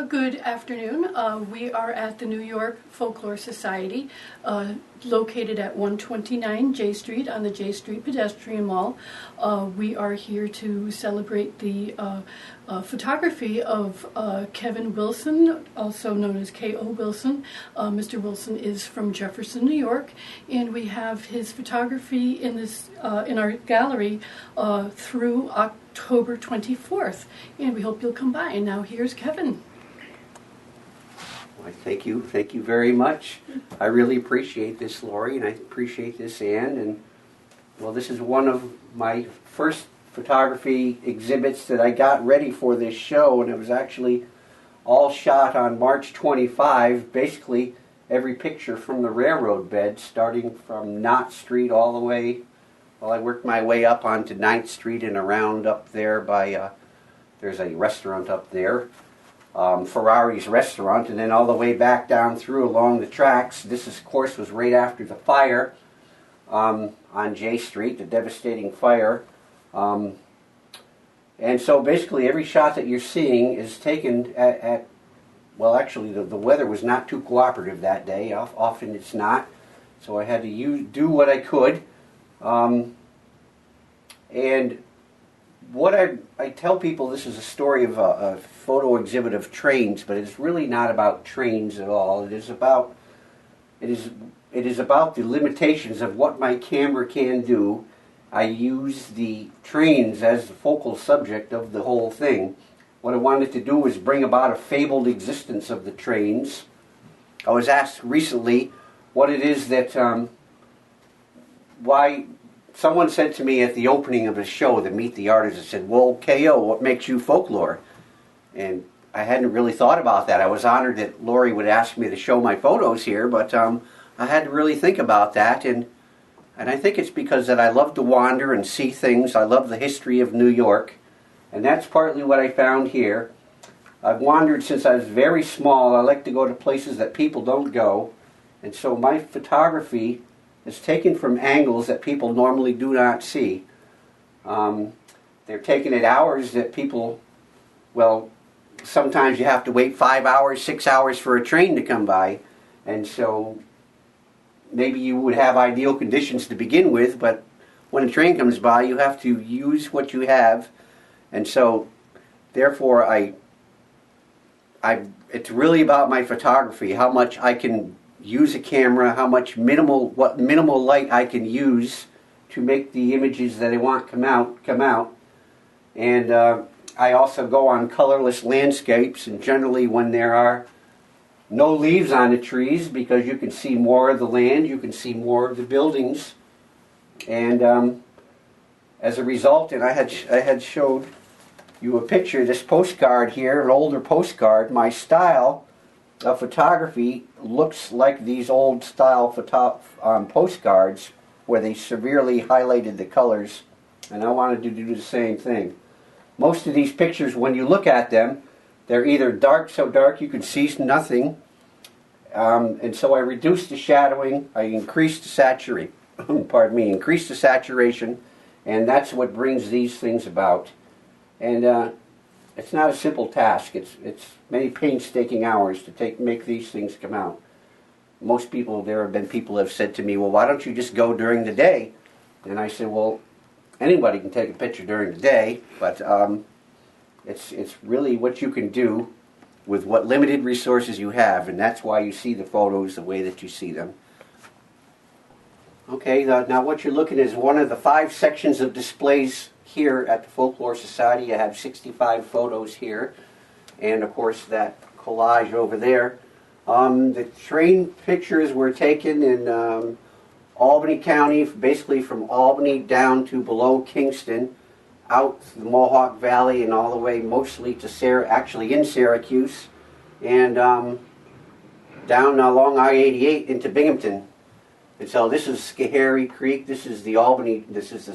Good afternoon. We are at the New York Folklore Society, located at 129 J Street on the J Street Pedestrian Mall. We are here to celebrate the photography of Kevin Wilson, also known as K.O. Wilson. Mr. Wilson is from Jefferson, New York, and we have his photography in this in our gallery through October 24th, and we hope you'll come by. And now here's Kevin. Well, thank you very much. I really appreciate this, Lori, and I appreciate this, Ann. And well, this is one of my first photography exhibits that I got ready for this show, and it was actually all shot on March 25. Basically, every picture from the railroad bed, starting from Knott Street all the way. Well, I worked my way up onto 9th Street and around up there by, there's a restaurant up there, Ferrari's restaurant, and then all the way back down through along the tracks. This, of course, was right after the fire on J Street, the devastating fire. And so basically every shot that you're seeing is taken at well, actually the weather was not too cooperative that day. Often it's not. So I had to do what I could. And what I tell people, this is a story of a photo exhibit of trains, but it's really not about trains at all. It is about the limitations of what my camera can do. I use the trains as the focal subject of the whole thing. What I wanted to do was bring about a fabled existence of the trains. I was asked recently what it is that why. Someone said to me at the opening of a show, the Meet the Artist, and said, well, K.O., what makes you folklore? And I hadn't really thought about that. I was honored that Lori would ask me to show my photos here, but I had to really think about that. And I think it's because that I love to wander and see things. I love the history of New York. And that's partly what I found here. I've wandered since I was very small. I like to go to places that people don't go. And so my photography is taken from angles that people normally do not see. They're taken at hours that people, well, sometimes you have to wait 5 hours, 6 hours for a train to come by. And so maybe you would have ideal conditions to begin with, but when a train comes by, you have to use what you have. And so, therefore, it's really about my photography, how much I can use a camera, how much what minimal light I can use to make the images that I want come out. And I also go on colorless landscapes, and generally when there are no leaves on the trees, because you can see more of the land, you can see more of the buildings. And as a result, and I had showed you a picture, this postcard here, an older postcard. My style of photography looks like these old style postcards where they severely highlighted the colors, and I wanted to do the same thing. Most of these pictures, when you look at them, they're either dark, so dark you can see nothing, and so I reduced the shadowing, I increased the saturation, increased the saturation, and that's what brings these things about. And it's not a simple task. It's many painstaking hours to make these things come out. Most people, there have been people who have said to me, well, why don't you just go during the day? And I said, well, anybody can take a picture during the day, but it's really what you can do with what limited resources you have, and that's why you see the photos the way that you see them. Okay, now what you're looking at is one of the 5 sections of displays here at the Folklore Society. I have 65 photos here, and of course that collage over there. The train pictures were taken in Albany County, basically from Albany down to below Kingston, out the Mohawk Valley, and all the way mostly to actually in Syracuse, and down along I-88 into Binghamton. And so this is Schoharie Creek, this is the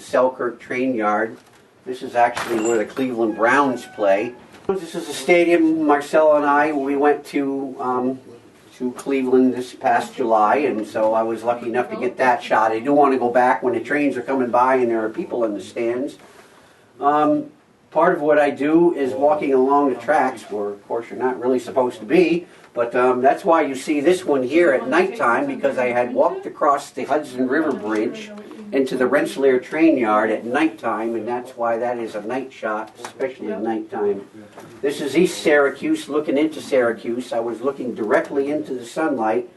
Selkirk train yard. This is actually where the Cleveland Browns play. This is a stadium. Marcella and I, we went to Cleveland this past July, and so I was lucky enough to get that shot. I do want to go back when the trains are coming by and there are people in the stands. part of what I do is walking along the tracks, where of course you're not really supposed to be, but that's why you see this one here at nighttime, because I had walked across the Hudson River Bridge into the Rensselaer train yard at nighttime, and that's why that is a night shot, especially at nighttime. This is East Syracuse, looking into Syracuse. I was looking directly into the sunlight.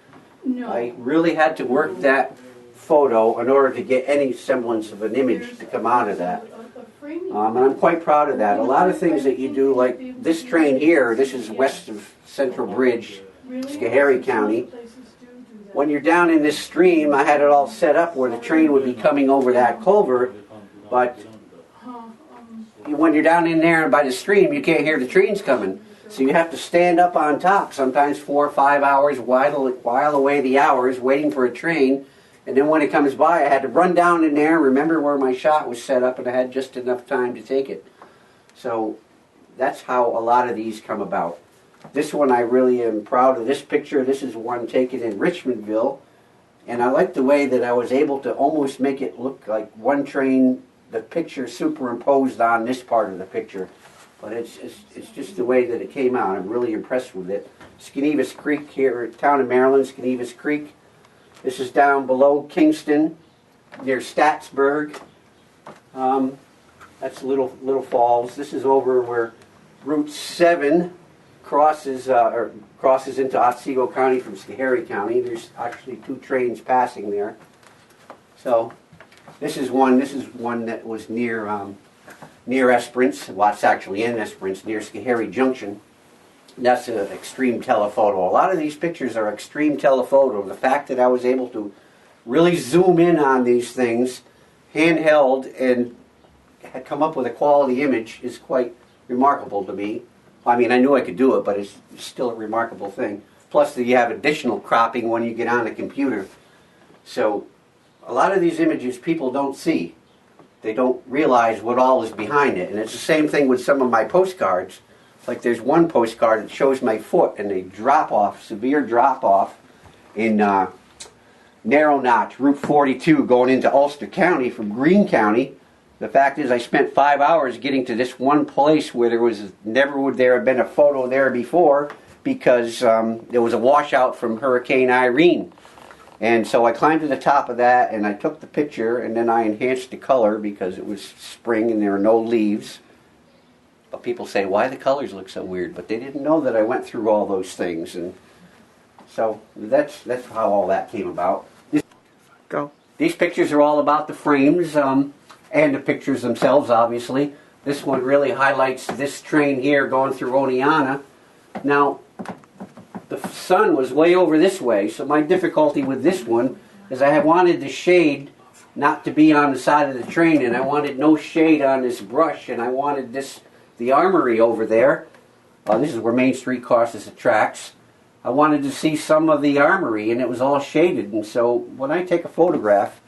I really had to work that photo in order to get any semblance of an image to come out of that. And I'm quite proud of that. A lot of things that you do, like this train here, this is west of Central Bridge, Schenectady County. When you're down in this stream, I had it all set up where the train would be coming over that culvert, but when you're down in there and by the stream, you can't hear the trains coming. So you have to stand up on top, sometimes 4 or 5 hours, while away the hours, waiting for a train. And then when it comes by, I had to run down in there, remember where my shot was set up, and I had just enough time to take it. So that's how a lot of these come about. This one, I really am proud of this picture. This is one taken in Richmondville. And I like the way that I was able to almost make it look like one train, the picture superimposed on this part of the picture. But it's just the way that it came out. I'm really impressed with it. Schenevus Creek here, town of Maryland, Schenevus Creek. This is down below Kingston, near Statsburg. That's Little Falls. This is over where Route 7 crosses into Otsego County from Schenectady County. There's actually 2 trains passing there. So this is one that was near Esperance. Well, it's actually in Esperance, near Schenectady Junction. That's an extreme telephoto. A lot of these pictures are extreme telephoto. The fact that I was able to really zoom in on these things, handheld, and had come up with a quality image is quite remarkable to me. I mean, I knew I could do it, but it's still a remarkable thing. Plus, you have additional cropping when you get on the computer. So, a lot of these images people don't see. They don't realize what all is behind it. And it's the same thing with some of my postcards. Like there's one postcard that shows my foot and a drop-off, severe drop-off in Narrow Notch, Route 42, going into Ulster County from Greene County. The fact is I spent 5 hours getting to this one place where never would there have been a photo there before, because there was a washout from Hurricane Irene. And so I climbed to the top of that and I took the picture, and then I enhanced the color because it was spring and there were no leaves. But people say, why the colors look so weird? But they didn't know that I went through all those things. And so that's how all that came about. These pictures are all about the frames and the pictures themselves, obviously. This one really highlights this train here going through Oneonta. Now, the sun was way over this way, so my difficulty with this one is I wanted the shade not to be on the side of the train, and I wanted no shade on this brush, and I wanted the armory over there. This is where Main Street crosses the tracks. I wanted to see some of the armory, and it was all shaded. And so when I take a photograph,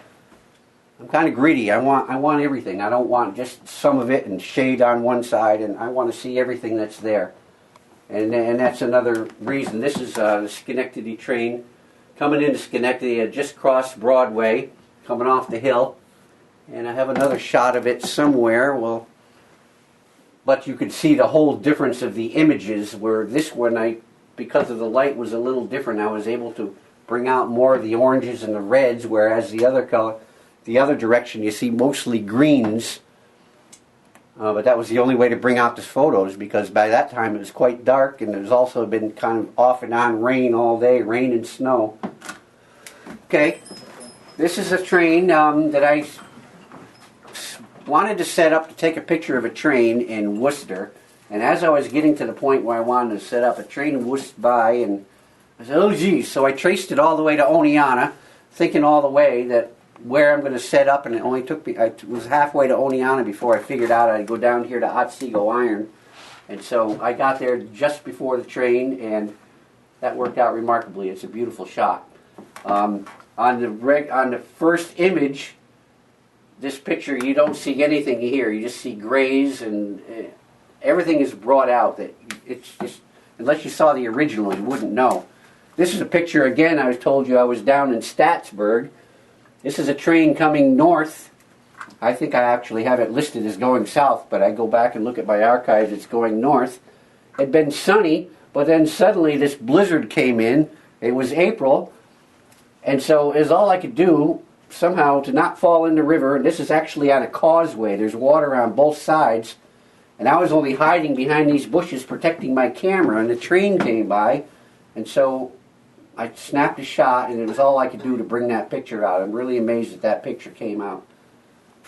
I'm kind of greedy. I want everything. I don't want just some of it and shade on one side, and I want to see everything that's there. And that's another reason. This is the Schenectady train coming into Schenectady. I just crossed Broadway, coming off the hill, and I have another shot of it somewhere. Well, but you could see the whole difference of the images, where this one, because of the light was a little different, I was able to bring out more of the oranges and the reds, whereas the other direction you see mostly greens. But that was the only way to bring out the photos, because by that time it was quite dark, and there's also been kind of off and on rain all day, rain and snow. Okay, this is a train that I wanted to set up to take a picture of a train in Worcester. And as I was getting to the point where I wanted to set up, a train whisked by, and I said, oh geez. So I traced it all the way to Oneonta, thinking all the way that where I'm going to set up, and it only took me, I was halfway to Oneonta before I figured out I'd go down here to Otsego Iron. And so I got there just before the train, and that worked out remarkably. It's a beautiful shot. On the first image, this picture, you don't see anything here. You just see grays, and everything is brought out. That it's just, unless you saw the original, you wouldn't know. This is a picture, again, I told you I was down in Statsburg. This is a train coming north I think I actually have it listed as going south, but I go back and look at my archives, it's going north. It had been sunny, but then suddenly this blizzard came in. It was April, and so it was all I could do somehow to not fall in the river. And this is actually on a causeway. There's water on both sides. And I was only hiding behind these bushes protecting my camera, and the train came by. And so I snapped a shot, and it was all I could do to bring that picture out. I'm really amazed that that picture came out.